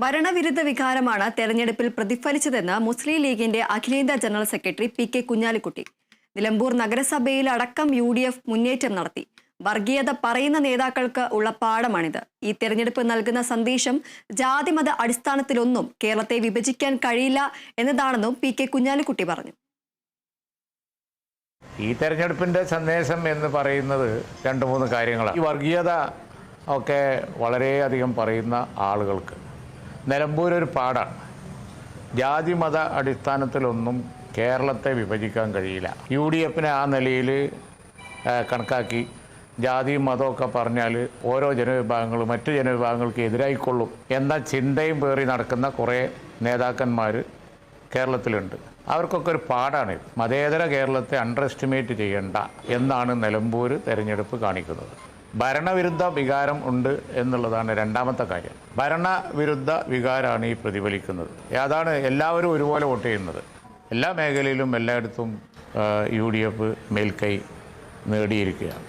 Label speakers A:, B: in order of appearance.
A: ഭരണവിരുദ്ധ വികാരമാണ് തെരഞ്ഞെടുപ്പിൽ പ്രതിഫലിച്ചതെന്ന് മുസ്ലിം ലീഗിന്റെ അഖിലേന്ത്യാ ജനറൽ സെക്രട്ടറി പി.കെ. കുഞ്ഞാലിക്കുട്ടി. നിലമ്പൂർ നഗരസഭയിൽ അടക്കം UDF മുന്നേറ്റം നടത്തി. വർഗീയത പറയുന്ന നേതാക്കൾക്ക് ഉള്ള പാഠമാണിത്. ഈ തെരഞ്ഞെടുപ്പ് നൽകുന്ന സന്ദേശം ജാതിമത അടിസ്ഥാനത്തിലൊന്നും കേരളത്തെ വിഭജിക്കാൻ കഴിയില്ല എന്നതാണെന്നും പി.കെ. കുഞ്ഞാലിക്കുട്ടി പറഞ്ഞു.
B: ഈ തെരഞ്ഞെടുപ്പിൻ്റെ സന്ദേശം എന്ന് പറയുന്നത് 2-3 കാര്യങ്ങളാണ്. ഈ വർഗീയത ഒക്കെ വളരെയധികം പറയുന്ന ആളുകൾക്ക് നിലമ്പൂർ ഒരു പാഠാണ്. ജാതി മത അടിസ്ഥാനത്തിലൊന്നും കേരളത്തെ വിഭജിക്കാൻ കഴിയില്ല. UDFനെ ആ നിലയിൽ കണക്കാക്കി ജാതിയും മതമൊക്കെ പറഞ്ഞാൽ ഓരോ ജനവിഭാഗങ്ങളും മറ്റു ജനവിഭാഗങ്ങൾക്ക് എതിരായിക്കൊള്ളും എന്ന ചിന്തയും പേറി നടക്കുന്ന കുറേ നേതാക്കന്മാർ കേരളത്തിലുണ്ട്. അവർക്കൊക്കെ ഒരു പാഠാണിത്. മതേതര കേരളത്തെ അണ്ടർ എസ്റ്റിമേറ്റ് ചെയ്യേണ്ട എന്നാണ് നിലമ്പൂർ തെരഞ്ഞെടുപ്പ് കാണിക്കുന്നത്. ഭരണവിരുദ്ധ വികാരം ഉണ്ട് എന്നുള്ളതാണ് രണ്ടാമത്തെ കാര്യം. ഭരണവിരുദ്ധ വികാരമാണ് ഈ പ്രതിഫലിക്കുന്നത്. അതാണ് എല്ലാവരും ഒരുപോലെ വോട്ട് ചെയ്യുന്നത്. എല്ലാ മേഖലയിലും എല്ലായിടത്തും UDF മേൽക്കൈ നേടിയിരിക്കുകയാണ്.